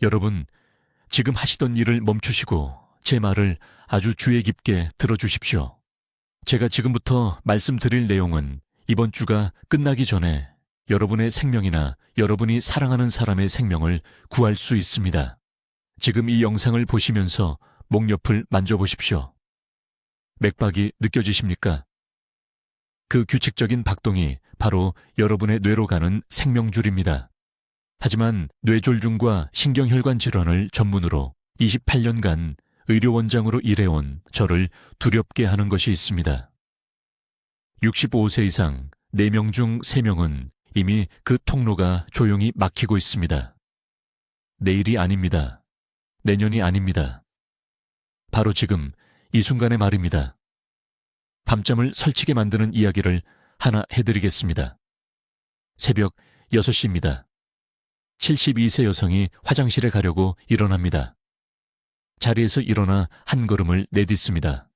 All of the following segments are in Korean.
여러분, 지금 하시던 일을 멈추시고 제 말을 아주 주의 깊게 들어주십시오. 제가 지금부터 말씀드릴 내용은 이번 주가 끝나기 전에 여러분의 생명이나 여러분이 사랑하는 사람의 생명을 구할 수 있습니다. 지금 이 영상을 보시면서 목 옆을 만져보십시오. 맥박이 느껴지십니까? 그 규칙적인 박동이 바로 여러분의 뇌로 가는 생명줄입니다. 하지만 뇌졸중과 신경혈관 질환을 전문으로 28년간 의료원장으로 일해온 저를 두렵게 하는 것이 있습니다. 65세 이상 4명 중 3명은 이미 그 통로가 조용히 막히고 있습니다. 내일이 아닙니다. 내년이 아닙니다. 바로 지금 이 순간의 말입니다. 밤잠을 설치게 만드는 이야기를 하나 해드리겠습니다. 새벽 6시입니다. 72세 여성이 화장실에 가려고 일어납니다. 자리에서 일어나 한 걸음을 내딛습니다.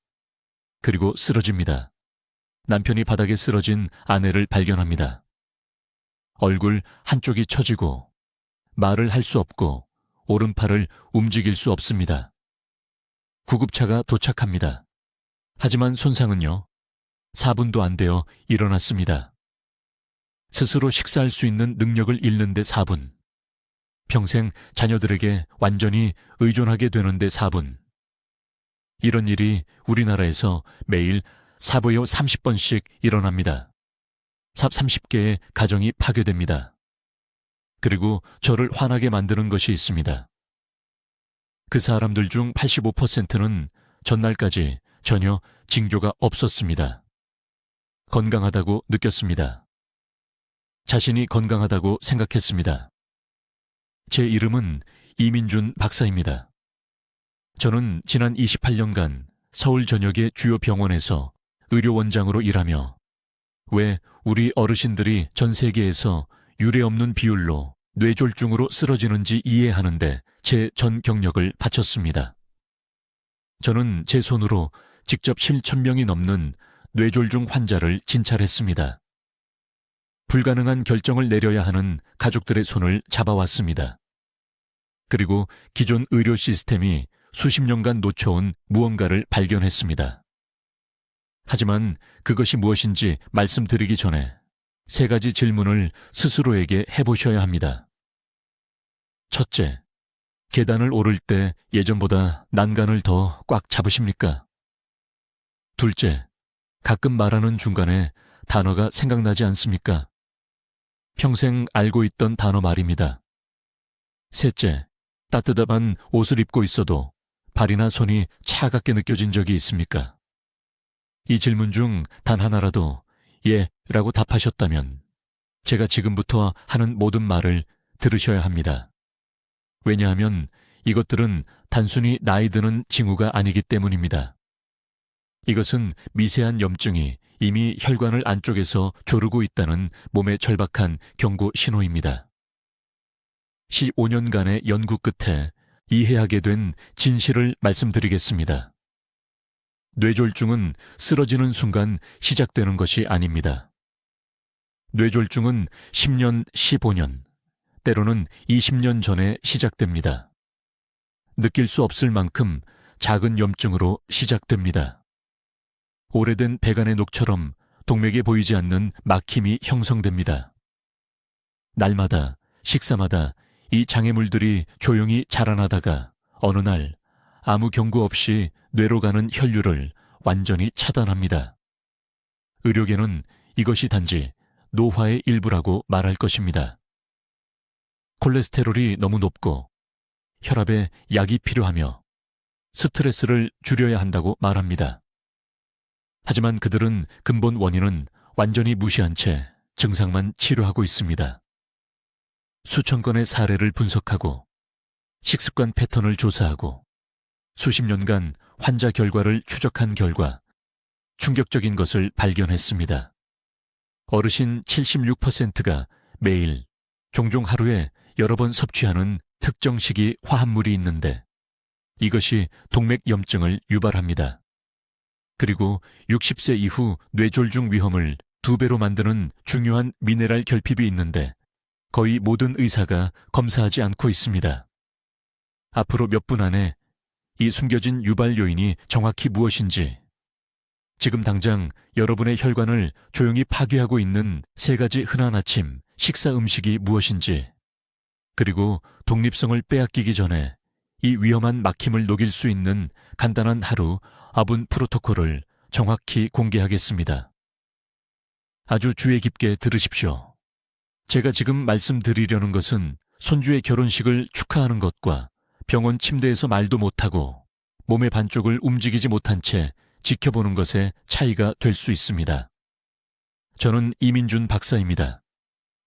그리고 쓰러집니다. 남편이 바닥에 쓰러진 아내를 발견합니다. 얼굴 한쪽이 처지고 말을 할 수 없고 오른팔을 움직일 수 없습니다. 구급차가 도착합니다. 하지만 손상은요, 4분도 안 되어 일어났습니다. 스스로 식사할 수 있는 능력을 잃는데 4분. 평생 자녀들에게 완전히 의존하게 되는데 4분. 이런 일이 우리나라에서 매일 사보여 30번씩 일어납니다. 삽 30개의 가정이 파괴됩니다. 그리고 저를 화나게 만드는 것이 있습니다. 그 사람들 중 85%는 전날까지 전혀 징조가 없었습니다. 건강하다고 느꼈습니다. 자신이 건강하다고 생각했습니다. 제 이름은 이민준 박사입니다. 저는 지난 28년간 서울 전역의 주요 병원에서 의료원장으로 일하며 왜 우리 어르신들이 전 세계에서 유례없는 비율로 뇌졸중으로 쓰러지는지 이해하는데 제 전 경력을 바쳤습니다. 저는 제 손으로 직접 7,000명이 넘는 뇌졸중 환자를 진찰했습니다. 불가능한 결정을 내려야 하는 가족들의 손을 잡아왔습니다. 그리고 기존 의료 시스템이 수십 년간 놓쳐온 무언가를 발견했습니다. 하지만 그것이 무엇인지 말씀드리기 전에 3가지 질문을 스스로에게 해보셔야 합니다. 첫째, 계단을 오를 때 예전보다 난간을 더 꽉 잡으십니까? 둘째, 가끔 말하는 중간에 단어가 생각나지 않습니까? 평생 알고 있던 단어 말입니다. 셋째, 따뜻한 옷을 입고 있어도 발이나 손이 차갑게 느껴진 적이 있습니까? 이 질문 중 단 하나라도 예 라고 답하셨다면 제가 지금부터 하는 모든 말을 들으셔야 합니다. 왜냐하면 이것들은 단순히 나이 드는 징후가 아니기 때문입니다. 이것은 미세한 염증이 이미 혈관을 안쪽에서 조르고 있다는 몸의 절박한 경고 신호입니다. 15년간의 연구 끝에 이해하게 된 진실을 말씀드리겠습니다. 뇌졸중은 쓰러지는 순간 시작되는 것이 아닙니다. 뇌졸중은 10년, 15년, 때로는 20년 전에 시작됩니다. 느낄 수 없을 만큼 작은 염증으로 시작됩니다. 오래된 배관의 녹처럼 동맥에 보이지 않는 막힘이 형성됩니다. 날마다, 식사마다 이 장애물들이 조용히 자라나다가 어느 날 아무 경고 없이 뇌로 가는 혈류를 완전히 차단합니다. 의료계는 이것이 단지 노화의 일부라고 말할 것입니다. 콜레스테롤이 너무 높고 혈압에 약이 필요하며 스트레스를 줄여야 한다고 말합니다. 하지만 그들은 근본 원인은 완전히 무시한 채 증상만 치료하고 있습니다. 수천 건의 사례를 분석하고 식습관 패턴을 조사하고 수십 년간 환자 결과를 추적한 결과 충격적인 것을 발견했습니다. 어르신 76%가 매일, 종종 하루에 여러 번 섭취하는 특정 시기 화합물이 있는데 이것이 동맥염증을 유발합니다. 그리고 60세 이후 뇌졸중 위험을 2배로 만드는 중요한 미네랄 결핍이 있는데 거의 모든 의사가 검사하지 않고 있습니다. 앞으로 몇 분 안에 이 숨겨진 유발 요인이 정확히 무엇인지, 지금 당장 여러분의 혈관을 조용히 파괴하고 있는 3가지 흔한 아침 식사 음식이 무엇인지, 그리고 독립성을 빼앗기기 전에 이 위험한 막힘을 녹일 수 있는 간단한 하루 아분 프로토콜을 정확히 공개하겠습니다. 아주 주의 깊게 들으십시오. 제가 지금 말씀드리려는 것은 손주의 결혼식을 축하하는 것과 병원 침대에서 말도 못하고 몸의 반쪽을 움직이지 못한 채 지켜보는 것의 차이가 될 수 있습니다. 저는 이민준 박사입니다.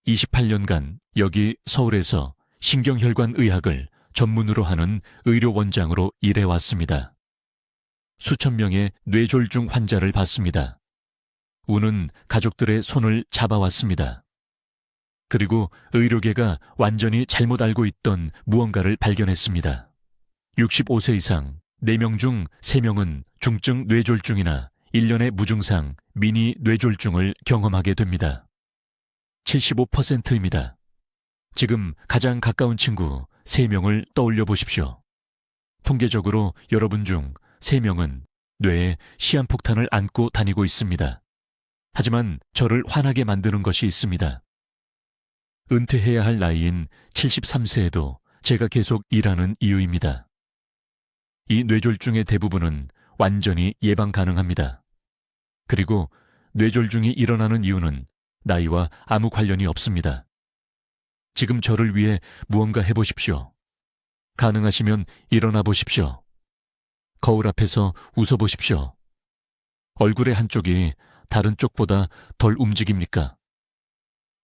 28년간 여기 서울에서 신경혈관 의학을 전문으로 하는 의료원장으로 일해왔습니다. 수천 명의 뇌졸중 환자를 봤습니다. 우는 가족들의 손을 잡아왔습니다. 그리고 의료계가 완전히 잘못 알고 있던 무언가를 발견했습니다. 65세 이상 4명 중 3명은 중증 뇌졸중이나 1년의 무증상 미니 뇌졸중을 경험하게 됩니다. 75%입니다. 지금 가장 가까운 친구 3명을 떠올려 보십시오. 통계적으로 여러분 중 3명은 뇌에 시한폭탄을 안고 다니고 있습니다. 하지만 저를 화나게 만드는 것이 있습니다. 은퇴해야 할 나이인 73세에도 제가 계속 일하는 이유입니다. 이 뇌졸중의 대부분은 완전히 예방 가능합니다. 그리고 뇌졸중이 일어나는 이유는 나이와 아무 관련이 없습니다. 지금 저를 위해 무언가 해보십시오. 가능하시면 일어나 보십시오. 거울 앞에서 웃어보십시오. 얼굴의 한쪽이 다른 쪽보다 덜 움직입니까?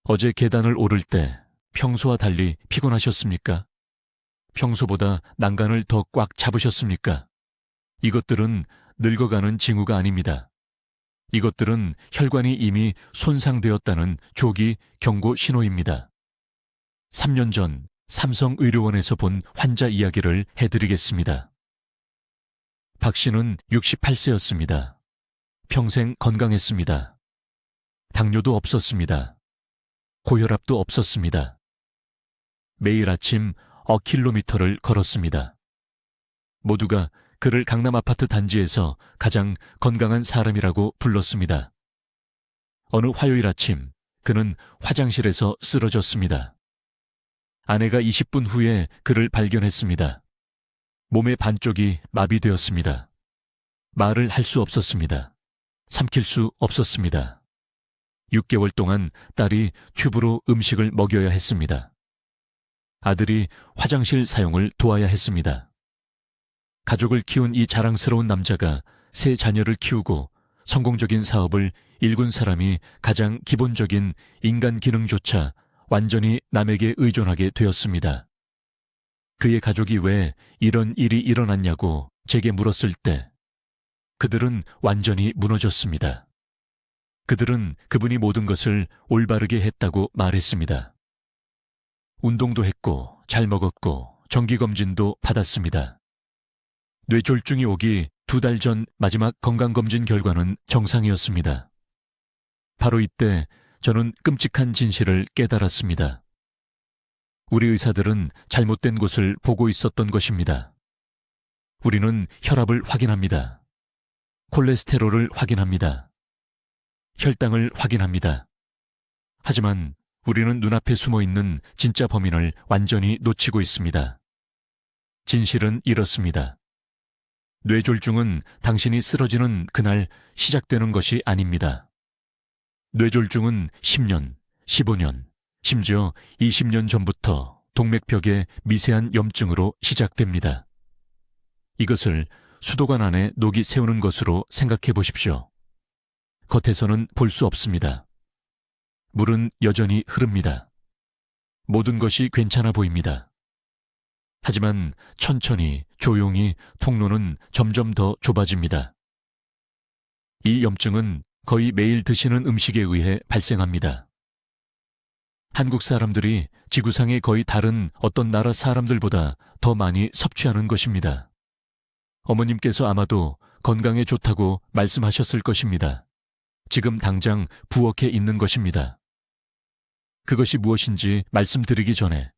어제 계단을 오를 때 평소와 달리 피곤하셨습니까? 평소보다 난간을 더 꽉 잡으셨습니까? 이것들은 늙어가는 징후가 아닙니다. 이것들은 혈관이 이미 손상되었다는 조기 경고 신호입니다. 3년 전 삼성의료원에서 본 환자 이야기를 해드리겠습니다. 박 씨는 68세였습니다. 평생 건강했습니다. 당뇨도 없었습니다. 고혈압도 없었습니다. 매일 아침 킬로미터를 걸었습니다. 모두가 그를 강남 아파트 단지에서 가장 건강한 사람이라고 불렀습니다. 어느 화요일 아침 그는 화장실에서 쓰러졌습니다. 아내가 20분 후에 그를 발견했습니다. 몸의 반쪽이 마비되었습니다. 말을 할 수 없었습니다. 삼킬 수 없었습니다. 6개월 동안 딸이 튜브로 음식을 먹여야 했습니다. 아들이 화장실 사용을 도와야 했습니다. 가족을 키운 이 자랑스러운 남자가 3 자녀를 키우고 성공적인 사업을 일군 사람이 가장 기본적인 인간 기능조차 완전히 남에게 의존하게 되었습니다. 그의 가족이 왜 이런 일이 일어났냐고 제게 물었을 때 그들은 완전히 무너졌습니다. 그들은 그분이 모든 것을 올바르게 했다고 말했습니다. 운동도 했고 잘 먹었고 정기검진도 받았습니다. 뇌졸중이 오기 2달 전 마지막 건강검진 결과는 정상이었습니다. 바로 이때 저는 끔찍한 진실을 깨달았습니다. 우리 의사들은 잘못된 곳을 보고 있었던 것입니다. 우리는 혈압을 확인합니다. 콜레스테롤을 확인합니다. 혈당을 확인합니다. 하지만 우리는 눈앞에 숨어있는 진짜 범인을 완전히 놓치고 있습니다. 진실은 이렇습니다. 뇌졸중은 당신이 쓰러지는 그날 시작되는 것이 아닙니다. 뇌졸중은 10년, 15년, 심지어 20년 전부터 동맥벽의 미세한 염증으로 시작됩니다. 이것을 수도관 안에 녹이 새우는 것으로 생각해 보십시오. 겉에서는 볼 수 없습니다. 물은 여전히 흐릅니다. 모든 것이 괜찮아 보입니다. 하지만 천천히 조용히 통로는 점점 더 좁아집니다. 이 염증은 거의 매일 드시는 음식에 의해 발생합니다. 한국 사람들이 지구상의 거의 다른 어떤 나라 사람들보다 더 많이 섭취하는 것입니다. 어머님께서 아마도 건강에 좋다고 말씀하셨을 것입니다. 지금 당장 부엌에 있는 것입니다. 그것이 무엇인지 말씀드리기 전에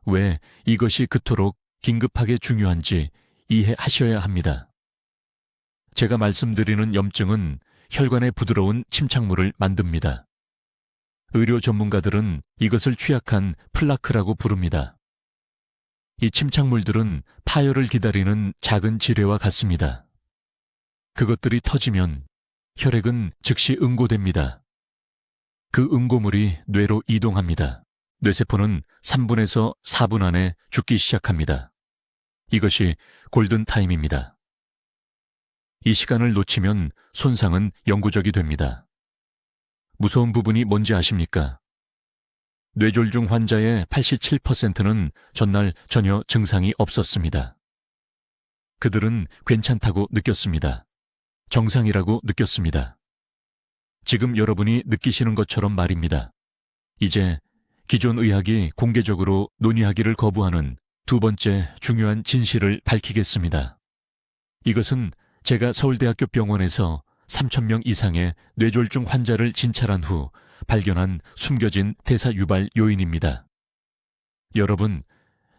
왜 이것이 그토록 긴급하게 중요한지 이해하셔야 합니다. 제가 말씀드리는 염증은 혈관에 부드러운 침착물을 만듭니다. 의료 전문가들은 이것을 취약한 플라크라고 부릅니다. 이 침착물들은 파열을 기다리는 작은 지뢰와 같습니다. 그것들이 터지면 혈액은 즉시 응고됩니다. 그 응고물이 뇌로 이동합니다. 뇌세포는 3분에서 4분 안에 죽기 시작합니다. 이것이 골든타임입니다. 이 시간을 놓치면 손상은 영구적이 됩니다. 무서운 부분이 뭔지 아십니까? 뇌졸중 환자의 87%는 전날 전혀 증상이 없었습니다. 그들은 괜찮다고 느꼈습니다. 정상이라고 느꼈습니다. 지금 여러분이 느끼시는 것처럼 말입니다. 이제 기존 의학이 공개적으로 논의하기를 거부하는 두 번째 중요한 진실을 밝히겠습니다. 이것은 제가 서울대학교 병원에서 3,000명 이상의 뇌졸중 환자를 진찰한 후 발견한 숨겨진 대사 유발 요인입니다. 여러분,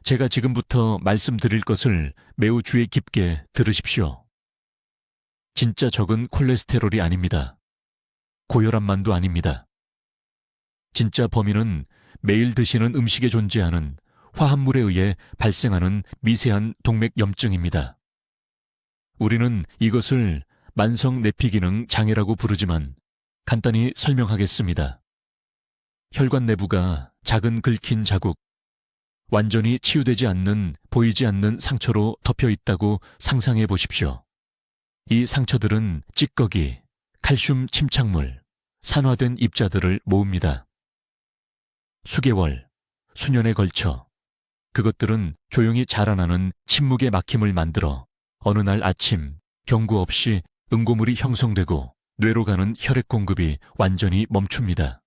제가 지금부터 말씀드릴 것을 매우 주의 깊게 들으십시오. 진짜 적은 콜레스테롤이 아닙니다. 고혈압만도 아닙니다. 진짜 범인은 매일 드시는 음식에 존재하는 화합물에 의해 발생하는 미세한 동맥염증입니다. 우리는 이것을 만성 내피기능 장애라고 부르지만 간단히 설명하겠습니다. 혈관 내부가 작은 긁힌 자국, 완전히 치유되지 않는 보이지 않는 상처로 덮여 있다고 상상해 보십시오. 이 상처들은 찌꺼기, 칼슘 침착물, 산화된 입자들을 모읍니다. 수개월, 수년에 걸쳐 그것들은 조용히 자라나는 침묵의 막힘을 만들어 어느 날 아침 경고 없이 응고물이 형성되고 뇌로 가는 혈액 공급이 완전히 멈춥니다.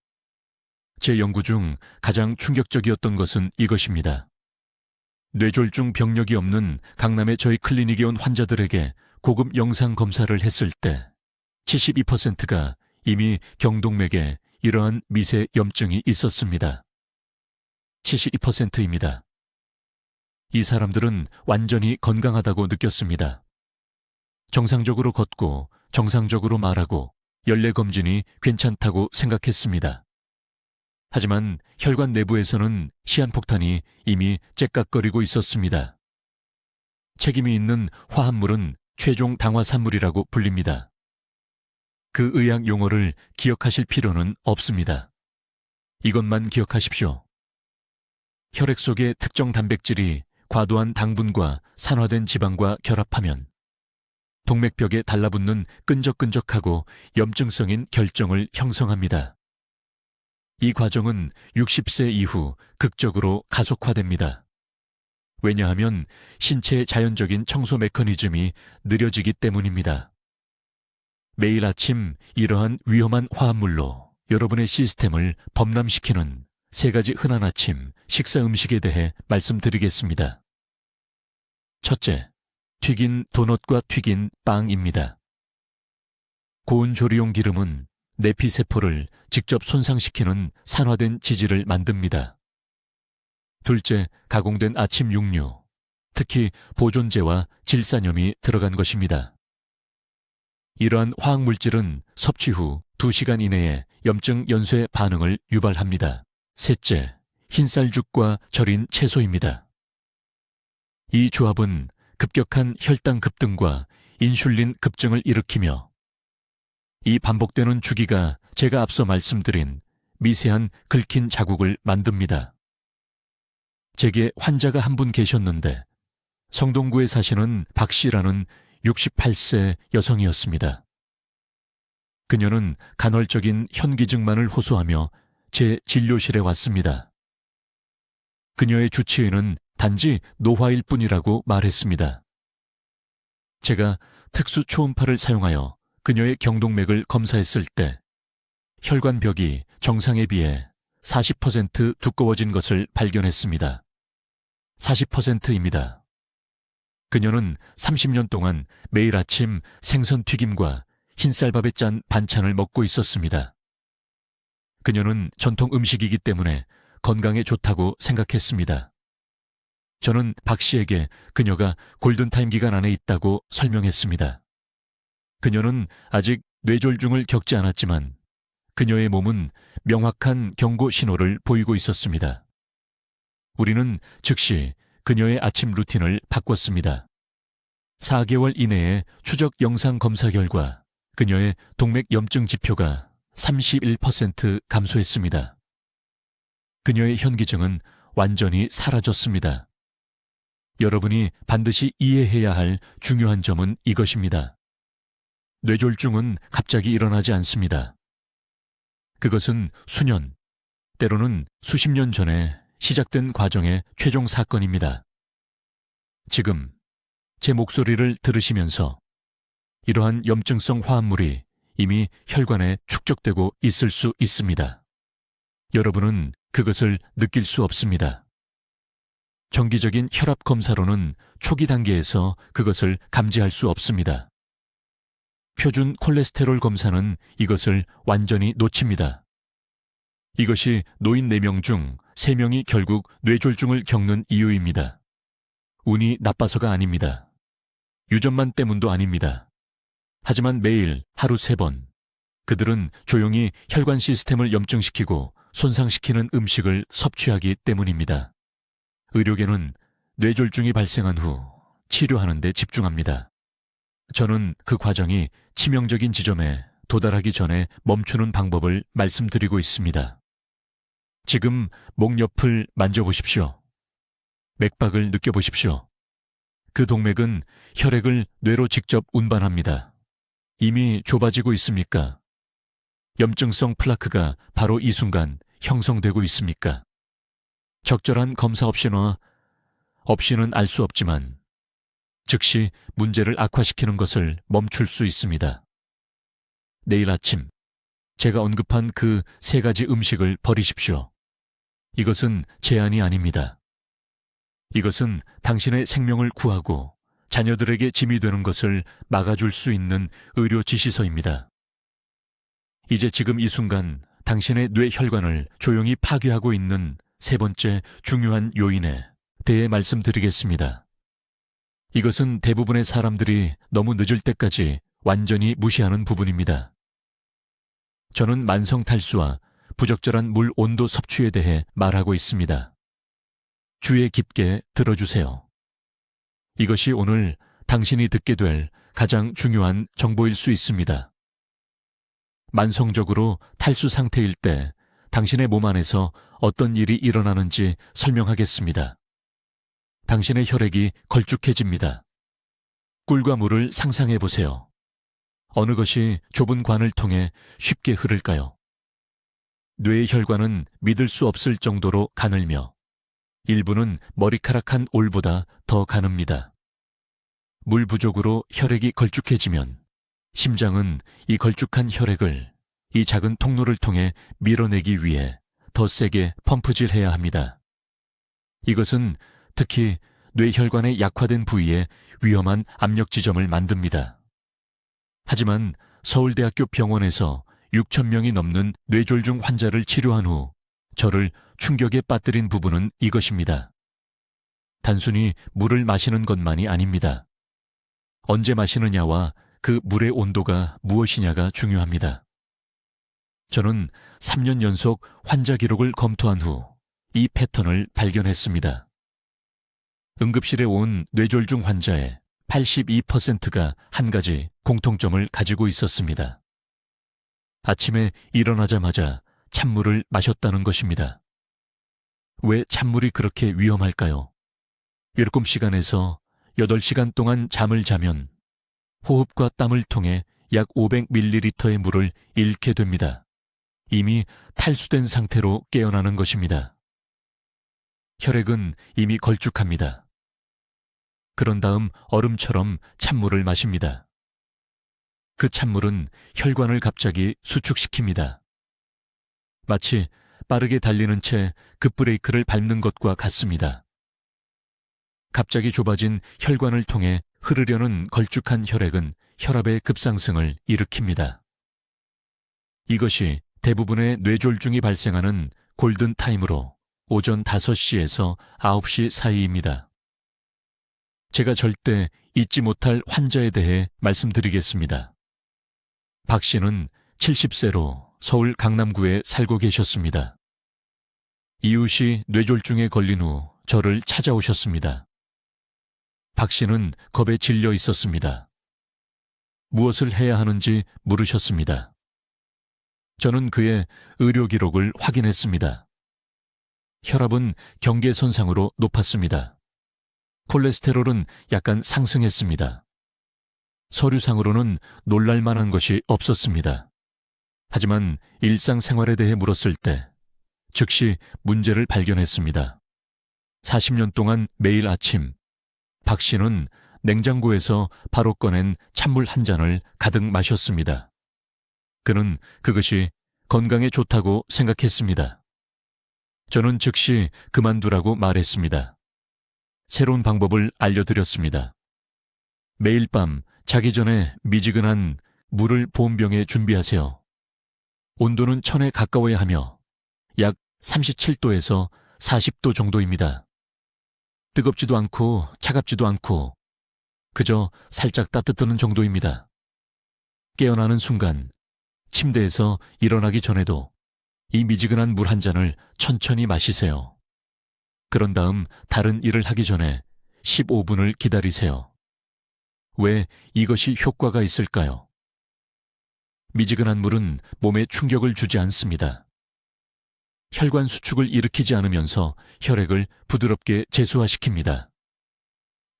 제 연구 중 가장 충격적이었던 것은 이것입니다. 뇌졸중 병력이 없는 강남의 저희 클리닉에 온 환자들에게 고급 영상 검사를 했을 때 72%가 이미 경동맥에 이러한 미세 염증이 있었습니다. 72%입니다. 이 사람들은 완전히 건강하다고 느꼈습니다. 정상적으로 걷고 정상적으로 말하고 연례검진이 괜찮다고 생각했습니다. 하지만 혈관 내부에서는 시한폭탄이 이미 째깍거리고 있었습니다. 책임이 있는 화합물은 최종 당화산물이라고 불립니다. 그 의학 용어를 기억하실 필요는 없습니다. 이것만 기억하십시오. 혈액 속의 특정 단백질이 과도한 당분과 산화된 지방과 결합하면 동맥벽에 달라붙는 끈적끈적하고 염증성인 결정을 형성합니다. 이 과정은 60세 이후 극적으로 가속화됩니다. 왜냐하면 신체의 자연적인 청소 메커니즘이 느려지기 때문입니다. 매일 아침 이러한 위험한 화합물로 여러분의 시스템을 범람시키는 3가지 흔한 아침 식사 음식에 대해 말씀드리겠습니다. 첫째, 튀긴 도넛과 튀긴 빵입니다. 고운 조리용 기름은 내피세포를 직접 손상시키는 산화된 지질을 만듭니다. 둘째, 가공된 아침 육류, 특히 보존제와 질산염이 들어간 것입니다. 이러한 화학물질은 섭취 후 2시간 이내에 염증 연쇄 반응을 유발합니다. 셋째, 흰쌀죽과 절인 채소입니다. 이 조합은 급격한 혈당 급등과 인슐린 급증을 일으키며 이 반복되는 주기가 제가 앞서 말씀드린 미세한 긁힌 자국을 만듭니다. 제게 환자가 한 분 계셨는데 성동구에 사시는 박 씨라는 68세 여성이었습니다. 그녀는 간헐적인 현기증만을 호소하며 제 진료실에 왔습니다. 그녀의 주치의는 단지 노화일 뿐이라고 말했습니다. 제가 특수 초음파를 사용하여 그녀의 경동맥을 검사했을 때 혈관벽이 정상에 비해 40% 두꺼워진 것을 발견했습니다. 40%입니다. 그녀는 30년 동안 매일 아침 생선 튀김과 흰쌀밥에 짠 반찬을 먹고 있었습니다. 그녀는 전통 음식이기 때문에 건강에 좋다고 생각했습니다. 저는 박 씨에게 그녀가 골든타임 기간 안에 있다고 설명했습니다. 그녀는 아직 뇌졸중을 겪지 않았지만 그녀의 몸은 명확한 경고 신호를 보이고 있었습니다. 우리는 즉시 그녀의 아침 루틴을 바꿨습니다. 4개월 이내에 추적 영상 검사 결과 그녀의 동맥 염증 지표가 31% 감소했습니다. 그녀의 현기증은 완전히 사라졌습니다. 여러분이 반드시 이해해야 할 중요한 점은 이것입니다. 뇌졸중은 갑자기 일어나지 않습니다. 그것은 수년, 때로는 수십 년 전에 시작된 과정의 최종 사건입니다. 지금 제 목소리를 들으시면서 이러한 염증성 화합물이 이미 혈관에 축적되고 있을 수 있습니다. 여러분은 그것을 느낄 수 없습니다. 정기적인 혈압 검사로는 초기 단계에서 그것을 감지할 수 없습니다. 표준 콜레스테롤 검사는 이것을 완전히 놓칩니다. 이것이 노인 4명 중 3명이 결국 뇌졸중을 겪는 이유입니다. 운이 나빠서가 아닙니다. 유전만 때문도 아닙니다. 하지만 매일 하루 3번 그들은 조용히 혈관 시스템을 염증시키고 손상시키는 음식을 섭취하기 때문입니다. 의료계는 뇌졸중이 발생한 후 치료하는 데 집중합니다. 저는 그 과정이 치명적인 지점에 도달하기 전에 멈추는 방법을 말씀드리고 있습니다. 지금 목 옆을 만져보십시오. 맥박을 느껴보십시오. 그 동맥은 혈액을 뇌로 직접 운반합니다. 이미 좁아지고 있습니까? 염증성 플라크가 바로 이 순간 형성되고 있습니까? 적절한 검사 없이는 알 수 없지만 즉시 문제를 악화시키는 것을 멈출 수 있습니다. 내일 아침 제가 언급한 그 3가지 음식을 버리십시오. 이것은 제한이 아닙니다. 이것은 당신의 생명을 구하고 자녀들에게 짐이 되는 것을 막아줄 수 있는 의료 지시서입니다. 이제 지금 이 순간 당신의 뇌혈관을 조용히 파괴하고 있는 3번째 중요한 요인에 대해 말씀드리겠습니다. 이것은 대부분의 사람들이 너무 늦을 때까지 완전히 무시하는 부분입니다. 저는 만성 탈수와 부적절한 물 온도 섭취에 대해 말하고 있습니다. 주의 깊게 들어주세요. 이것이 오늘 당신이 듣게 될 가장 중요한 정보일 수 있습니다. 만성적으로 탈수 상태일 때 당신의 몸 안에서 어떤 일이 일어나는지 설명하겠습니다. 당신의 혈액이 걸쭉해집니다. 꿀과 물을 상상해 보세요. 어느 것이 좁은 관을 통해 쉽게 흐를까요? 뇌의 혈관은 믿을 수 없을 정도로 가늘며 일부는 머리카락 한 올보다 더 가늡니다. 물 부족으로 혈액이 걸쭉해지면 심장은 이 걸쭉한 혈액을 이 작은 통로를 통해 밀어내기 위해 더 세게 펌프질해야 합니다. 이것은 특히 뇌혈관의 약화된 부위에 위험한 압력 지점을 만듭니다. 하지만 서울대학교 병원에서 6,000명이 넘는 뇌졸중 환자를 치료한 후 저를 충격에 빠뜨린 부분은 이것입니다. 단순히 물을 마시는 것만이 아닙니다. 언제 마시느냐와 그 물의 온도가 무엇이냐가 중요합니다. 저는 3년 연속 환자 기록을 검토한 후 이 패턴을 발견했습니다. 응급실에 온 뇌졸중 환자의 82%가 한 가지 공통점을 가지고 있었습니다. 아침에 일어나자마자 찬물을 마셨다는 것입니다. 왜 찬물이 그렇게 위험할까요? 7시간에서 8시간 동안 잠을 자면 호흡과 땀을 통해 약 500ml의 물을 잃게 됩니다. 이미 탈수된 상태로 깨어나는 것입니다. 혈액은 이미 걸쭉합니다. 그런 다음 얼음처럼 찬물을 마십니다. 그 찬물은 혈관을 갑자기 수축시킵니다. 마치 빠르게 달리는 채 급브레이크를 밟는 것과 같습니다. 갑자기 좁아진 혈관을 통해 흐르려는 걸쭉한 혈액은 혈압의 급상승을 일으킵니다. 이것이 대부분의 뇌졸중이 발생하는 골든타임으로 오전 5시에서 9시 사이입니다. 제가 절대 잊지 못할 환자에 대해 말씀드리겠습니다. 박 씨는 70세로 서울 강남구에 살고 계셨습니다. 이웃이 뇌졸중에 걸린 후 저를 찾아오셨습니다. 박 씨는 겁에 질려 있었습니다. 무엇을 해야 하는지 물으셨습니다. 저는 그의 의료 기록을 확인했습니다. 혈압은 경계선상으로 높았습니다. 콜레스테롤은 약간 상승했습니다. 서류상으로는 놀랄 만한 것이 없었습니다. 하지만 일상생활에 대해 물었을 때 즉시 문제를 발견했습니다. 40년 동안 매일 아침 박 씨는 냉장고에서 바로 꺼낸 찬물 한 잔을 가득 마셨습니다. 그는 그것이 건강에 좋다고 생각했습니다. 저는 즉시 그만두라고 말했습니다. 새로운 방법을 알려드렸습니다. 매일 밤 자기 전에 미지근한 물을 보온병에 준비하세요. 온도는 1000에 가까워야 하며 약 37도에서 40도 정도입니다. 뜨겁지도 않고 차갑지도 않고 그저 살짝 따뜻한 정도입니다. 깨어나는 순간 침대에서 일어나기 전에도 이 미지근한 물 한 잔을 천천히 마시세요. 그런 다음 다른 일을 하기 전에 15분을 기다리세요. 왜 이것이 효과가 있을까요? 미지근한 물은 몸에 충격을 주지 않습니다. 혈관 수축을 일으키지 않으면서 혈액을 부드럽게 제수화시킵니다.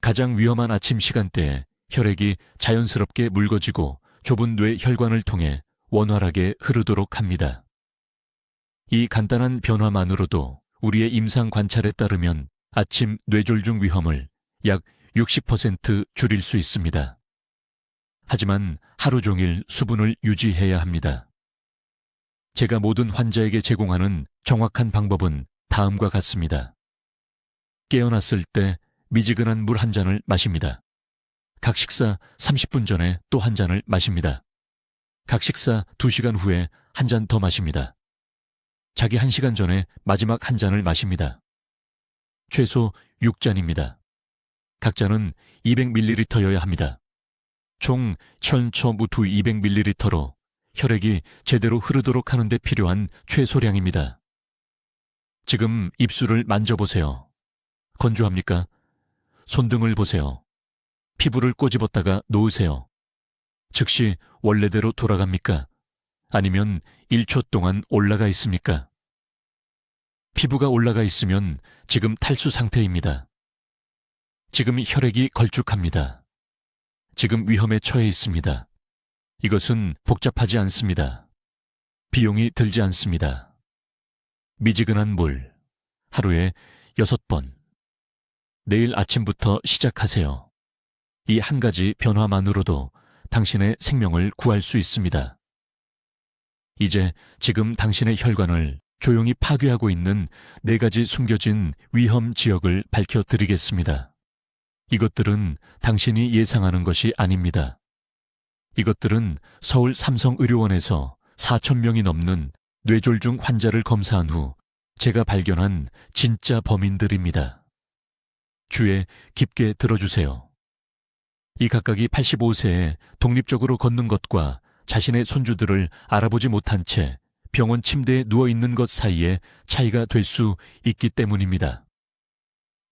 가장 위험한 아침 시간대에 혈액이 자연스럽게 묽어지고 좁은 뇌 혈관을 통해 원활하게 흐르도록 합니다. 이 간단한 변화만으로도 우리의 임상 관찰에 따르면 아침 뇌졸중 위험을 약 60% 줄일 수 있습니다. 하지만 하루 종일 수분을 유지해야 합니다. 제가 모든 환자에게 제공하는 정확한 방법은 다음과 같습니다. 깨어났을 때 미지근한 물 한 잔을 마십니다. 각 식사 30분 전에 또 한 잔을 마십니다. 각 식사 2시간 후에 한 잔 더 마십니다. 자기 1시간 전에 마지막 한 잔을 마십니다. 최소 6잔입니다. 각 잔은 200ml여야 합니다. 총 천처무투 200ml로 혈액이 제대로 흐르도록 하는 데 필요한 최소량입니다. 지금 입술을 만져보세요. 건조합니까? 손등을 보세요. 피부를 꼬집었다가 놓으세요. 즉시 원래대로 돌아갑니까? 아니면 1초 동안 올라가 있습니까? 피부가 올라가 있으면 지금 탈수 상태입니다. 지금 혈액이 걸쭉합니다. 지금 위험에 처해 있습니다. 이것은 복잡하지 않습니다. 비용이 들지 않습니다. 미지근한 물, 하루에 6번. 내일 아침부터 시작하세요. 이 한 가지 변화만으로도 당신의 생명을 구할 수 있습니다. 이제 지금 당신의 혈관을 조용히 파괴하고 있는 4가지 숨겨진 위험 지역을 밝혀드리겠습니다. 이것들은 당신이 예상하는 것이 아닙니다. 이것들은 서울 삼성의료원에서 4,000명이 넘는 뇌졸중 환자를 검사한 후 제가 발견한 진짜 범인들입니다. 주에 깊게 들어주세요. 이 각각이 85세에 독립적으로 걷는 것과 자신의 손주들을 알아보지 못한 채 병원 침대에 누워있는 것 사이에 차이가 될 수 있기 때문입니다.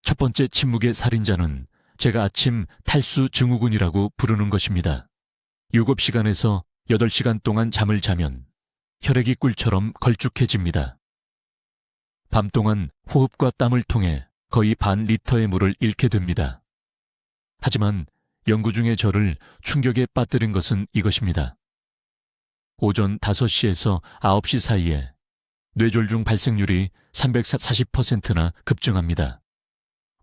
첫 번째 침묵의 살인자는 제가 아침 탈수 증후군이라고 부르는 것입니다. 7시간에서 8시간 동안 잠을 자면 혈액이 꿀처럼 걸쭉해집니다. 밤 동안 호흡과 땀을 통해 거의 반 리터의 물을 잃게 됩니다. 하지만 연구 중에 저를 충격에 빠뜨린 것은 이것입니다. 오전 5시에서 9시 사이에 뇌졸중 발생률이 340%나 급증합니다.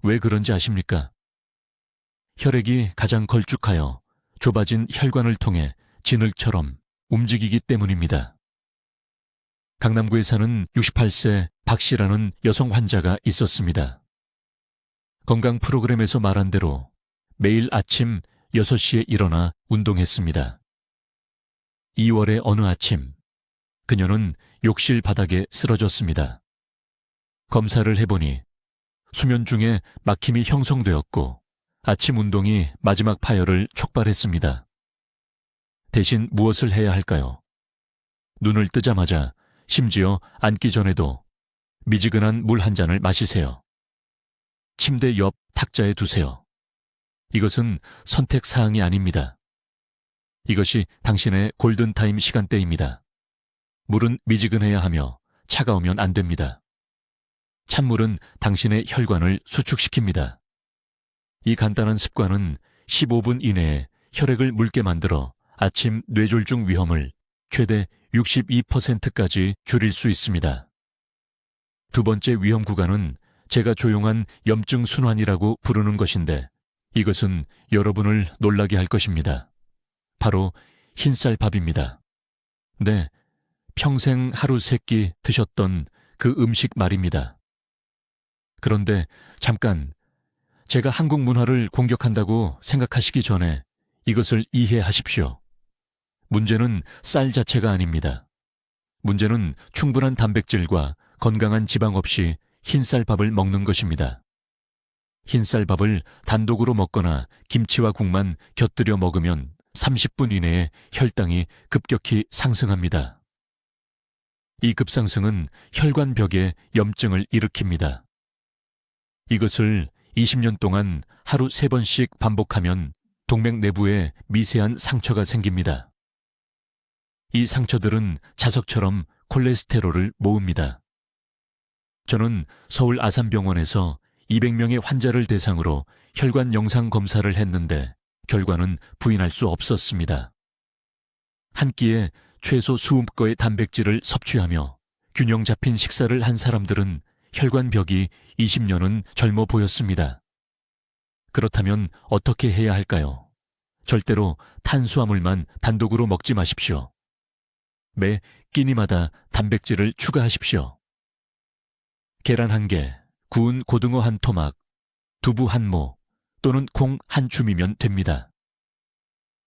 왜 그런지 아십니까? 혈액이 가장 걸쭉하여 좁아진 혈관을 통해 진흙처럼 움직이기 때문입니다. 강남구에 사는 68세 박 씨라는 여성 환자가 있었습니다. 건강 프로그램에서 말한 대로 매일 아침 6시에 일어나 운동했습니다. 2월의 어느 아침, 그녀는 욕실 바닥에 쓰러졌습니다. 검사를 해보니 수면 중에 막힘이 형성되었고 아침 운동이 마지막 파열을 촉발했습니다. 대신 무엇을 해야 할까요? 눈을 뜨자마자, 심지어 앉기 전에도 미지근한 물 한 잔을 마시세요. 침대 옆 탁자에 두세요. 이것은 선택사항이 아닙니다. 이것이 당신의 골든타임 시간대입니다. 물은 미지근해야 하며 차가우면 안 됩니다. 찬물은 당신의 혈관을 수축시킵니다. 이 간단한 습관은 15분 이내에 혈액을 묽게 만들어 아침 뇌졸중 위험을 최대 62%까지 줄일 수 있습니다. 두 번째 위험 구간은 제가 조용한 염증 순환이라고 부르는 것인데 이것은 여러분을 놀라게 할 것입니다. 바로 흰쌀밥입니다. 네, 평생 하루 3끼 드셨던 그 음식 말입니다. 그런데 잠깐, 제가 한국 문화를 공격한다고 생각하시기 전에 이것을 이해하십시오. 문제는 쌀 자체가 아닙니다. 문제는 충분한 단백질과 건강한 지방 없이 흰쌀밥을 먹는 것입니다. 흰쌀밥을 단독으로 먹거나 김치와 국만 곁들여 먹으면 30분 이내에 혈당이 급격히 상승합니다. 이 급상승은 혈관벽에 염증을 일으킵니다. 이것을 20년 동안 하루 3번씩 반복하면 동맥 내부에 미세한 상처가 생깁니다. 이 상처들은 자석처럼 콜레스테롤을 모읍니다. 저는 서울 아산병원에서 200명의 환자를 대상으로 혈관 영상 검사를 했는데 결과는 부인할 수 없었습니다. 한 끼에 최소 20거의 단백질을 섭취하며 균형 잡힌 식사를 한 사람들은 혈관벽이 20년은 젊어 보였습니다. 그렇다면 어떻게 해야 할까요? 절대로 탄수화물만 단독으로 먹지 마십시오. 매 끼니마다 단백질을 추가하십시오. 계란 1개, 구운 고등어 1토막, 두부 1모 또는 콩 1줌이면 됩니다.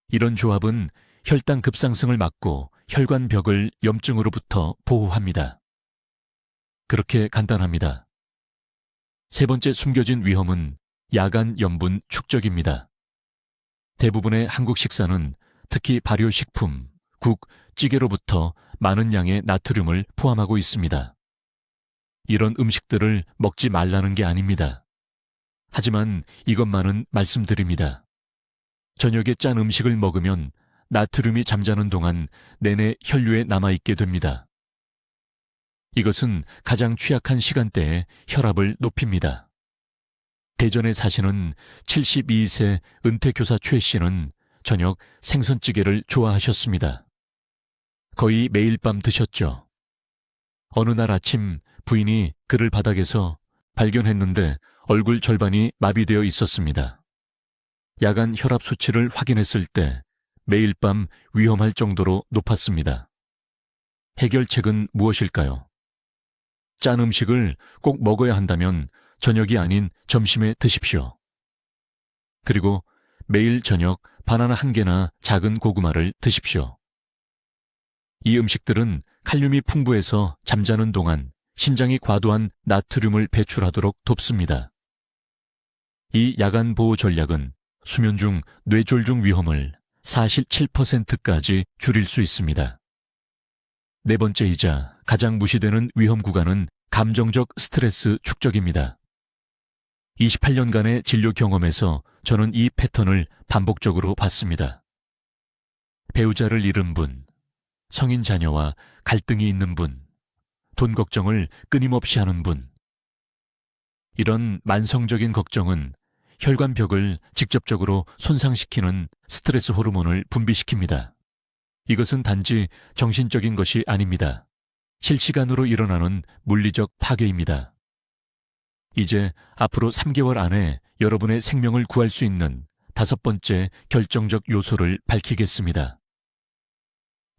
이런 조합은 혈당 급상승을 막고 혈관벽을 염증으로부터 보호합니다. 그렇게 간단합니다. 세 번째 숨겨진 위험은 야간 염분 축적입니다. 대부분의 한국 식사는 특히 발효식품, 국, 찌개로부터 많은 양의 나트륨을 포함하고 있습니다. 이런 음식들을 먹지 말라는 게 아닙니다. 하지만 이것만은 말씀드립니다. 저녁에 짠 음식을 먹으면 나트륨이 잠자는 동안 내내 혈류에 남아있게 됩니다. 이것은 가장 취약한 시간대에 혈압을 높입니다. 대전에 사시는 72세 은퇴교사 최 씨는 저녁 생선찌개를 좋아하셨습니다. 거의 매일 밤 드셨죠. 어느 날 아침 부인이 그를 바닥에서 발견했는데 얼굴 절반이 마비되어 있었습니다. 야간 혈압 수치를 확인했을 때 매일 밤 위험할 정도로 높았습니다. 해결책은 무엇일까요? 짠 음식을 꼭 먹어야 한다면 저녁이 아닌 점심에 드십시오. 그리고 매일 저녁 바나나 1개나 작은 고구마를 드십시오. 이 음식들은 칼륨이 풍부해서 잠자는 동안 신장이 과도한 나트륨을 배출하도록 돕습니다. 이 야간 보호 전략은 수면 중 뇌졸중 위험을 47%까지 줄일 수 있습니다. 네 번째이자 가장 무시되는 위험 구간은 감정적 스트레스 축적입니다. 28년간의 진료 경험에서 저는 이 패턴을 반복적으로 봤습니다. 배우자를 잃은 분, 성인 자녀와 갈등이 있는 분, 돈 걱정을 끊임없이 하는 분. 이런 만성적인 걱정은 혈관벽을 직접적으로 손상시키는 스트레스 호르몬을 분비시킵니다. 이것은 단지 정신적인 것이 아닙니다. 실시간으로 일어나는 물리적 파괴입니다. 이제 앞으로 3개월 안에 여러분의 생명을 구할 수 있는 5번째 결정적 요소를 밝히겠습니다.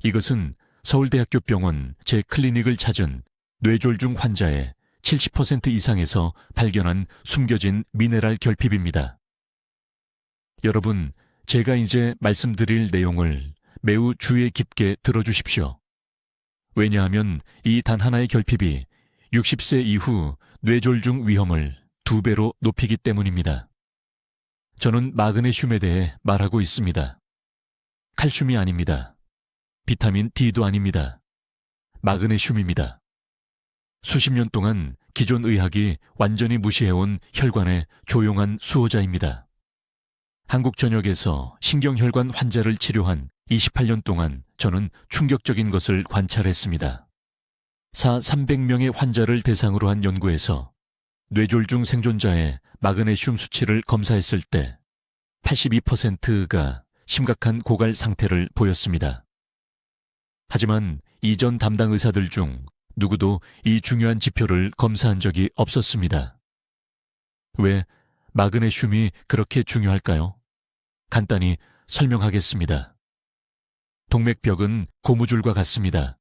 이것은 서울대학교 병원 제 클리닉을 찾은 뇌졸중 환자의 70% 이상에서 발견한 숨겨진 미네랄 결핍입니다. 여러분, 제가 이제 말씀드릴 내용을 매우 주의 깊게 들어주십시오. 왜냐하면 이 단 하나의 결핍이 60세 이후 뇌졸중 위험을 2배로 높이기 때문입니다. 저는 마그네슘에 대해 말하고 있습니다. 칼슘이 아닙니다. 비타민 D도 아닙니다. 마그네슘입니다. 수십 년 동안 기존 의학이 완전히 무시해온 혈관의 조용한 수호자입니다. 한국 전역에서 신경혈관 환자를 치료한 28년 동안 저는 충격적인 것을 관찰했습니다. 300명의 환자를 대상으로 한 연구에서 뇌졸중 생존자의 마그네슘 수치를 검사했을 때 82%가 심각한 고갈 상태를 보였습니다. 하지만 이전 담당 의사들 중 누구도 이 중요한 지표를 검사한 적이 없었습니다. 왜 마그네슘이 그렇게 중요할까요? 간단히 설명하겠습니다. 동맥벽은 고무줄과 같습니다.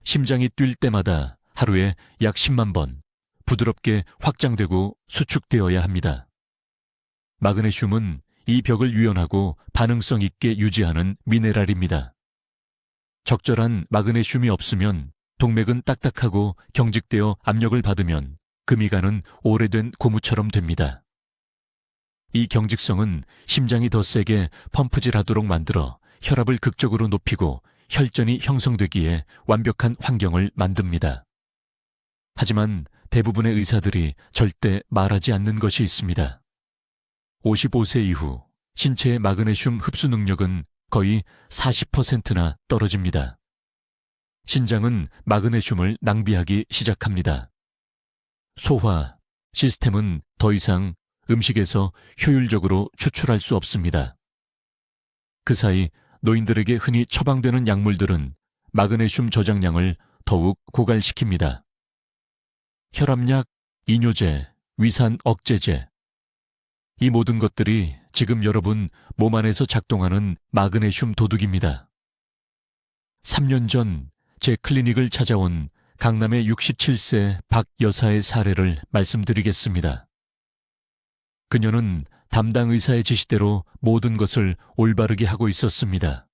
심장이 뛸 때마다 하루에 약 10만 번 부드럽게 확장되고 수축되어야 합니다. 마그네슘은 이 벽을 유연하고 반응성 있게 유지하는 미네랄입니다. 적절한 마그네슘이 없으면 동맥은 딱딱하고 경직되어 압력을 받으면 금이 가는 오래된 고무처럼 됩니다. 이 경직성은 심장이 더 세게 펌프질하도록 만들어 혈압을 극적으로 높이고 혈전이 형성되기에 완벽한 환경을 만듭니다. 하지만 대부분의 의사들이 절대 말하지 않는 것이 있습니다. 55세 이후 신체의 마그네슘 흡수 능력은 거의 40%나 떨어집니다. 신장은 마그네슘을 낭비하기 시작합니다. 소화 시스템은 더 이상 음식에서 효율적으로 추출할 수 없습니다. 그 사이 노인들에게 흔히 처방되는 약물들은 마그네슘 저장량을 더욱 고갈시킵니다. 혈압약, 이뇨제, 위산 억제제. 이 모든 것들이 지금 여러분 몸 안에서 작동하는 마그네슘 도둑입니다. 3년 전 제 클리닉을 찾아온 강남의 67세 박 여사의 사례를 말씀드리겠습니다. 그녀는 담당 의사의 지시대로 모든 것을 올바르게 하고 있었습니다.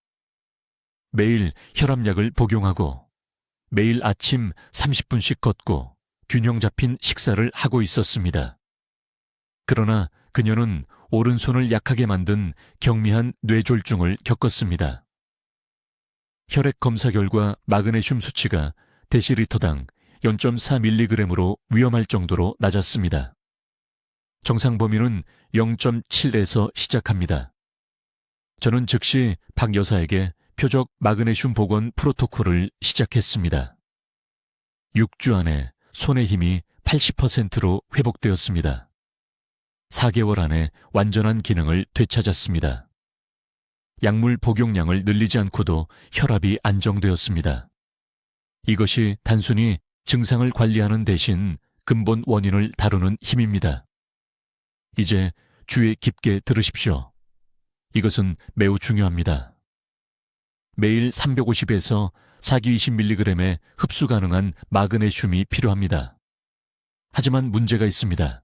매일 혈압약을 복용하고 매일 아침 30분씩 걷고 균형 잡힌 식사를 하고 있었습니다. 그러나 그녀는 오른손을 약하게 만든 경미한 뇌졸중을 겪었습니다. 혈액 검사 결과 마그네슘 수치가 데시리터당 0.4mg으로 위험할 정도로 낮았습니다. 정상 범위는 0.7에서 시작합니다. 저는 즉시 박 여사에게 표적 마그네슘 복원 프로토콜을 시작했습니다. 6주 안에 손의 힘이 80%로 회복되었습니다. 4개월 안에 완전한 기능을 되찾았습니다. 약물 복용량을 늘리지 않고도 혈압이 안정되었습니다. 이것이 단순히 증상을 관리하는 대신 근본 원인을 다루는 힘입니다. 이제 주의 깊게 들으십시오. 이것은 매우 중요합니다. 매일 350에서 420mg의 흡수 가능한 마그네슘이 필요합니다. 하지만 문제가 있습니다.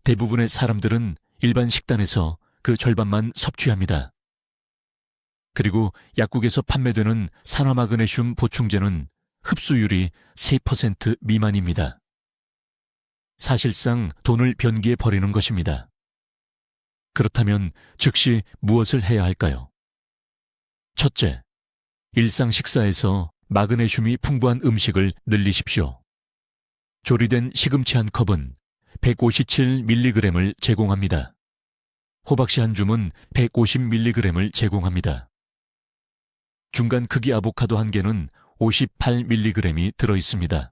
대부분의 사람들은 일반 식단에서 그 절반만 섭취합니다. 그리고 약국에서 판매되는 산화마그네슘 보충제는 흡수율이 3% 미만입니다. 사실상 돈을 변기에 버리는 것입니다. 그렇다면 즉시 무엇을 해야 할까요? 첫째, 일상 식사에서 마그네슘이 풍부한 음식을 늘리십시오. 조리된 시금치 한 컵은 157mg을 제공합니다. 호박씨 한 줌은 150mg을 제공합니다. 중간 크기 아보카도 한 개는 58mg이 들어있습니다.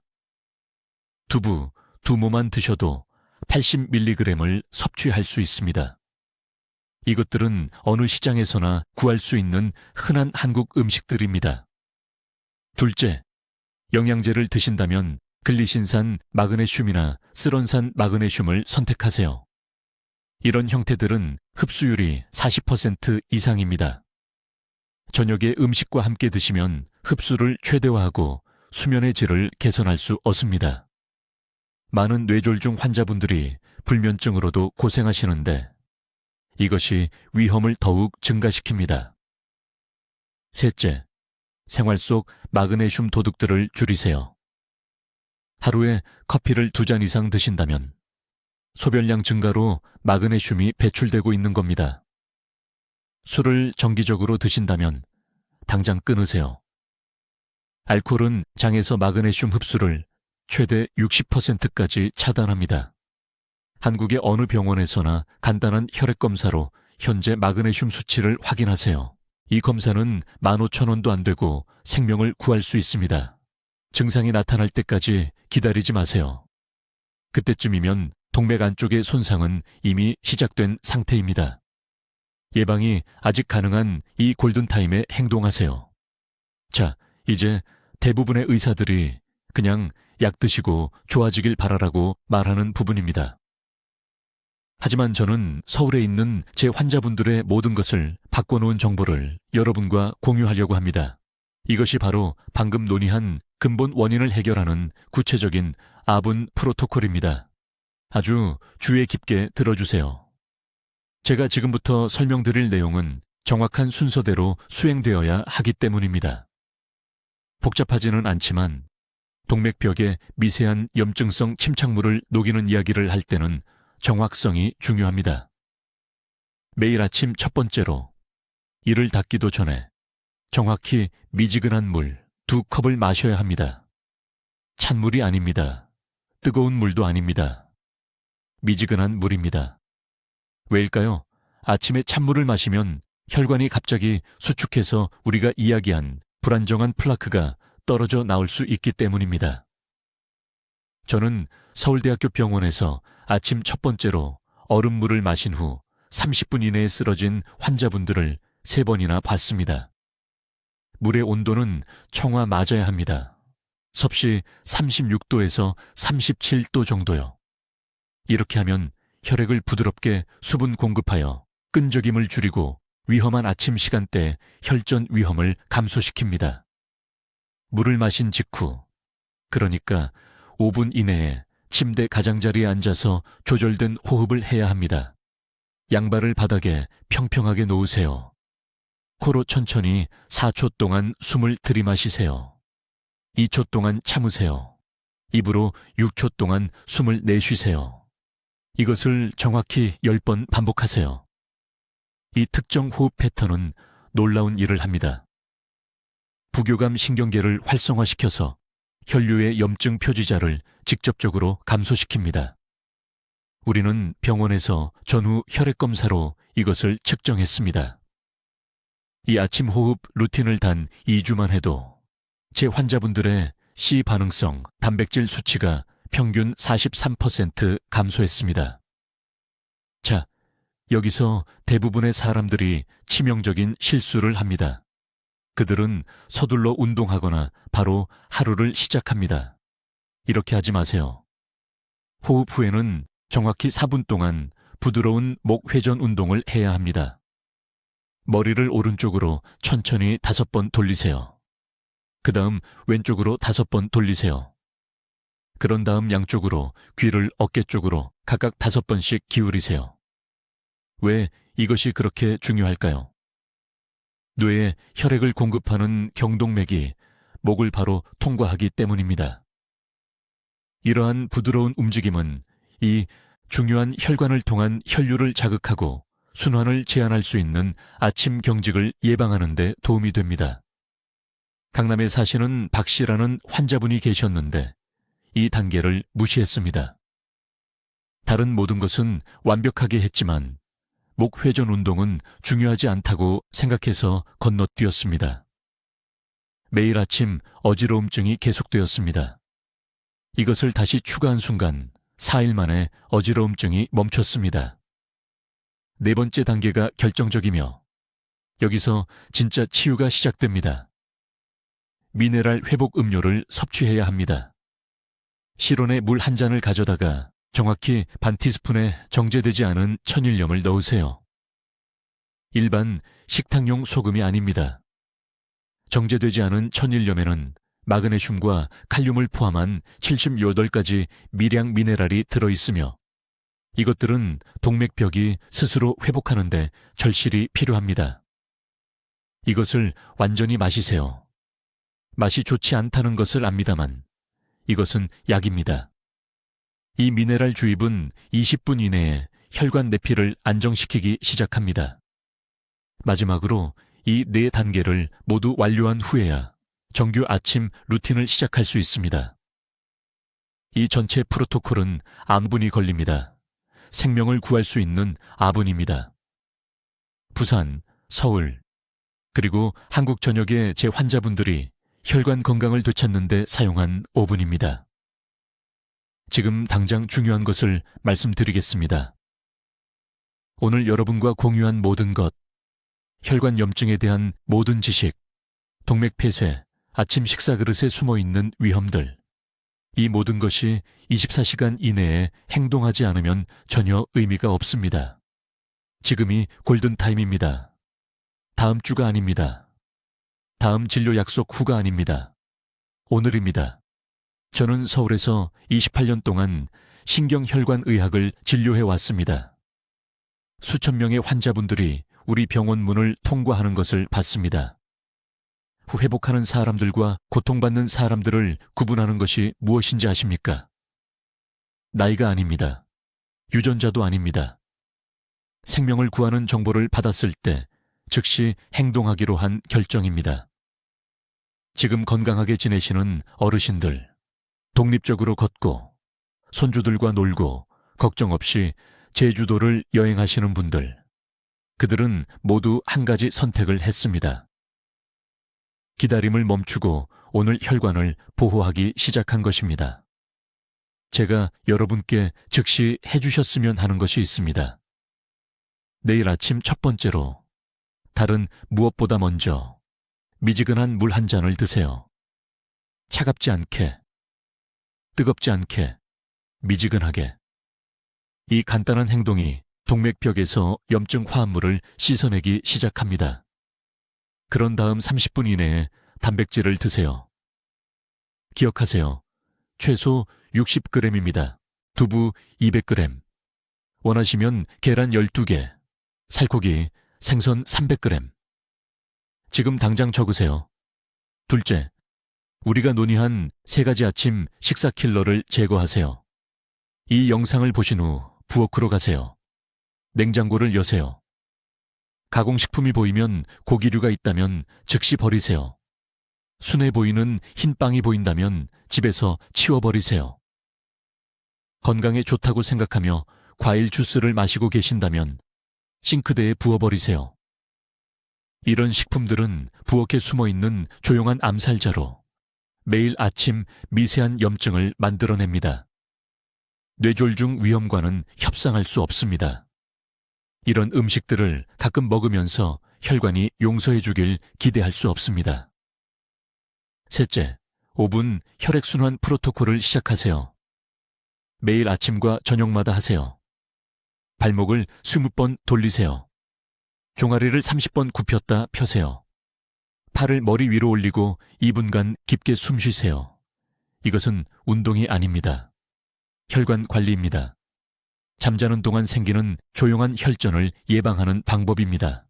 두부, 2모만 드셔도 80mg을 섭취할 수 있습니다. 이것들은 어느 시장에서나 구할 수 있는 흔한 한국 음식들입니다. 둘째, 영양제를 드신다면 글리신산 마그네슘이나 스런산 마그네슘을 선택하세요. 이런 형태들은 흡수율이 40% 이상입니다. 저녁에 음식과 함께 드시면 흡수를 최대화하고 수면의 질을 개선할 수 없습니다. 많은 뇌졸중 환자분들이 불면증으로도 고생하시는데 이것이 위험을 더욱 증가시킵니다. 셋째, 생활 속 마그네슘 도둑들을 줄이세요. 하루에 커피를 2잔 이상 드신다면 소변량 증가로 마그네슘이 배출되고 있는 겁니다. 술을 정기적으로 드신다면 당장 끊으세요. 알코올은 장에서 마그네슘 흡수를 최대 60%까지 차단합니다. 한국의 어느 병원에서나 간단한 혈액검사로 현재 마그네슘 수치를 확인하세요. 이 검사는 15,000원도 안 되고 생명을 구할 수 있습니다. 증상이 나타날 때까지 기다리지 마세요. 그때쯤이면 동맥 안쪽의 손상은 이미 시작된 상태입니다. 예방이 아직 가능한 이 골든타임에 행동하세요. 자, 이제 대부분의 의사들이 그냥 약 드시고 좋아지길 바라라고 말하는 부분입니다. 하지만 저는 서울에 있는 제 환자분들의 모든 것을 바꿔놓은 정보를 여러분과 공유하려고 합니다. 이것이 바로 방금 논의한 근본 원인을 해결하는 구체적인 아분 프로토콜입니다. 아주 주의 깊게 들어주세요. 제가 지금부터 설명드릴 내용은 정확한 순서대로 수행되어야 하기 때문입니다. 복잡하지는 않지만 동맥벽에 미세한 염증성 침착물을 녹이는 이야기를 할 때는 정확성이 중요합니다. 매일 아침 첫 번째로 이를 닦기도 전에 정확히 미지근한 물 2컵을 마셔야 합니다. 찬물이 아닙니다. 뜨거운 물도 아닙니다. 미지근한 물입니다. 왜일까요? 아침에 찬물을 마시면 혈관이 갑자기 수축해서 우리가 이야기한 불안정한 플라크가 떨어져 나올 수 있기 때문입니다. 저는 서울대학교 병원에서 아침 첫 번째로 얼음물을 마신 후 30분 이내에 쓰러진 환자분들을 3번이나 봤습니다. 물의 온도는 청화 맞아야 합니다. 섭씨 36도에서 37도 정도요. 이렇게 하면 혈액을 부드럽게 수분 공급하여 끈적임을 줄이고 위험한 아침 시간대 혈전 위험을 감소시킵니다. 물을 마신 직후, 그러니까 5분 이내에 침대 가장자리에 앉아서 조절된 호흡을 해야 합니다. 양발을 바닥에 평평하게 놓으세요. 코로 천천히 4초 동안 숨을 들이마시세요. 2초 동안 참으세요. 입으로 6초 동안 숨을 내쉬세요. 이것을 정확히 10번 반복하세요. 이 특정 호흡 패턴은 놀라운 일을 합니다. 부교감 신경계를 활성화시켜서 혈류의 염증 표지자를 직접적으로 감소시킵니다. 우리는 병원에서 전후 혈액검사로 이것을 측정했습니다. 이 아침 호흡 루틴을 단 2주만 해도 제 환자분들의 C 반응성 단백질 수치가 평균 43% 감소했습니다. 자, 여기서 대부분의 사람들이 치명적인 실수를 합니다. 그들은 서둘러 운동하거나 바로 하루를 시작합니다. 이렇게 하지 마세요. 호흡 후에는 정확히 4분 동안 부드러운 목 회전 운동을 해야 합니다. 머리를 오른쪽으로 천천히 5번 돌리세요. 그 다음 왼쪽으로 5번 돌리세요. 그런 다음 양쪽으로 귀를 어깨 쪽으로 각각 5번씩 기울이세요. 왜 이것이 그렇게 중요할까요? 뇌에 혈액을 공급하는 경동맥이 목을 바로 통과하기 때문입니다. 이러한 부드러운 움직임은 이 중요한 혈관을 통한 혈류를 자극하고 순환을 제한할 수 있는 아침 경직을 예방하는 데 도움이 됩니다. 강남에 사시는 박 씨라는 환자분이 계셨는데 이 단계를 무시했습니다. 다른 모든 것은 완벽하게 했지만 목 회전 운동은 중요하지 않다고 생각해서 건너뛰었습니다. 매일 아침 어지러움증이 계속되었습니다. 이것을 다시 추가한 순간 4일 만에 어지러움증이 멈췄습니다. 4번째 단계가 결정적이며 여기서 진짜 치유가 시작됩니다. 미네랄 회복 음료를 섭취해야 합니다. 실온에 물 한 잔을 가져다가 정확히 반 티스푼에 정제되지 않은 천일염을 넣으세요. 일반 식탁용 소금이 아닙니다. 정제되지 않은 천일염에는 마그네슘과 칼륨을 포함한 78가지 미량 미네랄이 들어있으며 이것들은 동맥벽이 스스로 회복하는데 절실히 필요합니다. 이것을 완전히 마시세요. 맛이 좋지 않다는 것을 압니다만 이것은 약입니다. 이 미네랄 주입은 20분 이내에 혈관 내피를 안정시키기 시작합니다. 마지막으로 이 4단계를 모두 완료한 후에야 정규 아침 루틴을 시작할 수 있습니다. 이 전체 프로토콜은 암분이 걸립니다. 생명을 구할 수 있는 아분입니다. 부산, 서울, 그리고 한국 전역의 제 환자분들이 혈관 건강을 되찾는 데 사용한 5분입니다. 지금 당장 중요한 것을 말씀드리겠습니다. 오늘 여러분과 공유한 모든 것, 혈관 염증에 대한 모든 지식, 동맥 폐쇄, 아침 식사 그릇에 숨어있는 위험들, 이 모든 것이 24시간 이내에 행동하지 않으면 전혀 의미가 없습니다. 지금이 골든타임입니다. 다음 주가 아닙니다. 다음 진료 약속 후가 아닙니다. 오늘입니다. 저는 서울에서 28년 동안 신경혈관의학을 진료해 왔습니다. 수천 명의 환자분들이 우리 병원 문을 통과하는 것을 봤습니다. 회복하는 사람들과 고통받는 사람들을 구분하는 것이 무엇인지 아십니까? 나이가 아닙니다. 유전자도 아닙니다. 생명을 구하는 정보를 받았을 때 즉시 행동하기로 한 결정입니다. 지금 건강하게 지내시는 어르신들, 독립적으로 걷고 손주들과 놀고 걱정 없이 제주도를 여행하시는 분들, 그들은 모두 한 가지 선택을 했습니다. 기다림을 멈추고 오늘 혈관을 보호하기 시작한 것입니다. 제가 여러분께 즉시 해주셨으면 하는 것이 있습니다. 내일 아침 첫 번째로 다른 무엇보다 먼저 미지근한 물 한 잔을 드세요. 차갑지 않게, 뜨겁지 않게, 미지근하게. 이 간단한 행동이 동맥벽에서 염증 화합물을 씻어내기 시작합니다. 그런 다음 30분 이내에 단백질을 드세요. 기억하세요. 최소 60g입니다. 두부 200g. 원하시면 계란 12개, 살코기, 생선 300g. 지금 당장 적으세요. 둘째, 우리가 논의한 3가지 아침 식사 킬러를 제거하세요. 이 영상을 보신 후 부엌으로 가세요. 냉장고를 여세요. 가공식품이 보이면 고기류가 있다면 즉시 버리세요. 순해 보이는 흰 빵이 보인다면 집에서 치워버리세요. 건강에 좋다고 생각하며 과일 주스를 마시고 계신다면 싱크대에 부어버리세요. 이런 식품들은 부엌에 숨어있는 조용한 암살자로 매일 아침 미세한 염증을 만들어냅니다. 뇌졸중 위험과는 협상할 수 없습니다. 이런 음식들을 가끔 먹으면서 혈관이 용서해 주길 기대할 수 없습니다. 셋째, 5분 혈액순환 프로토콜을 시작하세요. 매일 아침과 저녁마다 하세요. 발목을 20번 돌리세요. 종아리를 30번 굽혔다 펴세요. 팔을 머리 위로 올리고 2분간 깊게 숨 쉬세요. 이것은 운동이 아닙니다. 혈관 관리입니다. 잠자는 동안 생기는 조용한 혈전을 예방하는 방법입니다.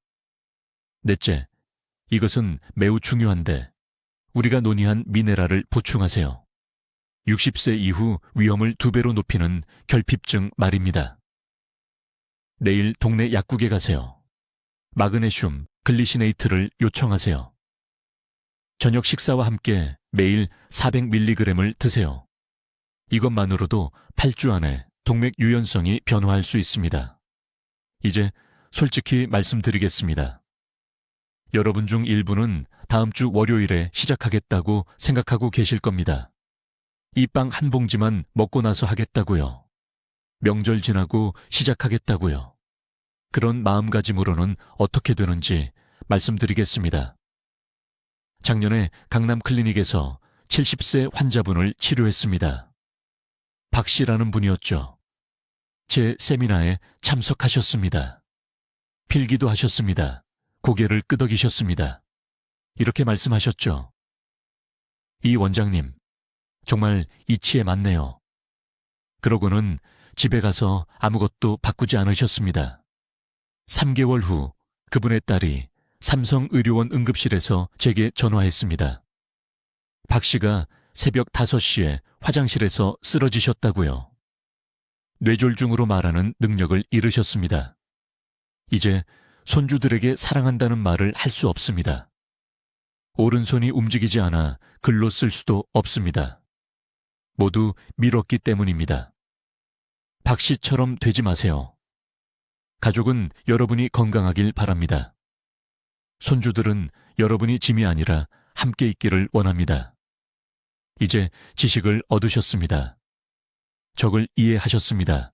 넷째, 이것은 매우 중요한데 우리가 논의한 미네랄을 보충하세요. 60세 이후 위험을 2배로 높이는 결핍증 말입니다. 내일 동네 약국에 가세요. 마그네슘, 글리시네이트를 요청하세요. 저녁 식사와 함께 매일 400mg을 드세요. 이것만으로도 8주 안에 동맥 유연성이 변화할 수 있습니다. 이제 솔직히 말씀드리겠습니다. 여러분 중 일부는 다음 주 월요일에 시작하겠다고 생각하고 계실 겁니다. 이 빵 한 봉지만 먹고 나서 하겠다고요. 명절 지나고 시작하겠다고요. 그런 마음가짐으로는 어떻게 되는지 말씀드리겠습니다. 작년에 강남 클리닉에서 70세 환자분을 치료했습니다. 박 씨라는 분이었죠. 제 세미나에 참석하셨습니다. 필기도 하셨습니다. 고개를 끄덕이셨습니다. 이렇게 말씀하셨죠. 이 원장님, 정말 이치에 맞네요. 그러고는 집에 가서 아무것도 바꾸지 않으셨습니다. 3개월 후 그분의 딸이 삼성의료원 응급실에서 제게 전화했습니다. 박 씨가 새벽 5시에 화장실에서 쓰러지셨다고요. 뇌졸중으로 말하는 능력을 잃으셨습니다. 이제 손주들에게 사랑한다는 말을 할 수 없습니다. 오른손이 움직이지 않아 글로 쓸 수도 없습니다. 모두 미뤘기 때문입니다. 박 씨처럼 되지 마세요. 가족은 여러분이 건강하길 바랍니다. 손주들은 여러분이 짐이 아니라 함께 있기를 원합니다. 이제 지식을 얻으셨습니다. 적을 이해하셨습니다.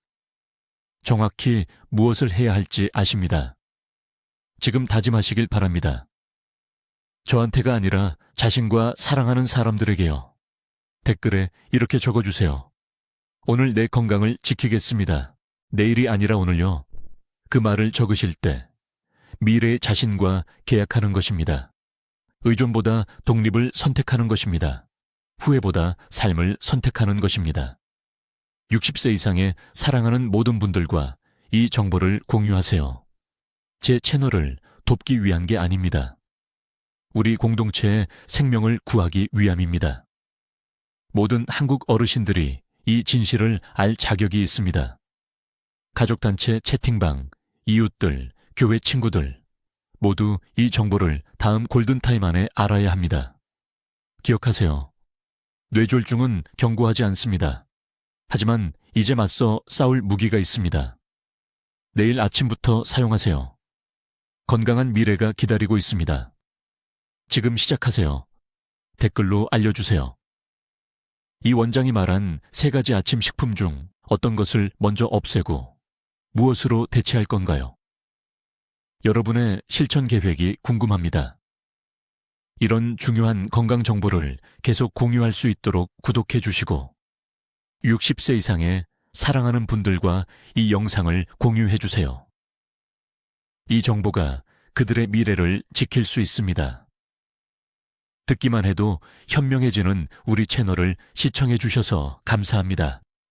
정확히 무엇을 해야 할지 아십니다. 지금 다짐하시길 바랍니다. 저한테가 아니라 자신과 사랑하는 사람들에게요. 댓글에 이렇게 적어주세요. 오늘 내 건강을 지키겠습니다. 내일이 아니라 오늘요. 그 말을 적으실 때 미래의 자신과 계약하는 것입니다. 의존보다 독립을 선택하는 것입니다. 후회보다 삶을 선택하는 것입니다. 60세 이상의 사랑하는 모든 분들과 이 정보를 공유하세요. 제 채널을 돕기 위한 게 아닙니다. 우리 공동체의 생명을 구하기 위함입니다. 모든 한국 어르신들이 이 진실을 알 자격이 있습니다. 가족단체 채팅방, 이웃들, 교회 친구들 모두 이 정보를 다음 골든타임 안에 알아야 합니다. 기억하세요. 뇌졸중은 경고하지 않습니다. 하지만 이제 맞서 싸울 무기가 있습니다. 내일 아침부터 사용하세요. 건강한 미래가 기다리고 있습니다. 지금 시작하세요. 댓글로 알려주세요. 이 원장이 말한 3가지 아침 식품 중 어떤 것을 먼저 없애고 무엇으로 대체할 건가요? 여러분의 실천 계획이 궁금합니다. 이런 중요한 건강 정보를 계속 공유할 수 있도록 구독해 주시고 60세 이상의 사랑하는 분들과 이 영상을 공유해 주세요. 이 정보가 그들의 미래를 지킬 수 있습니다. 듣기만 해도 현명해지는 우리 채널을 시청해 주셔서 감사합니다.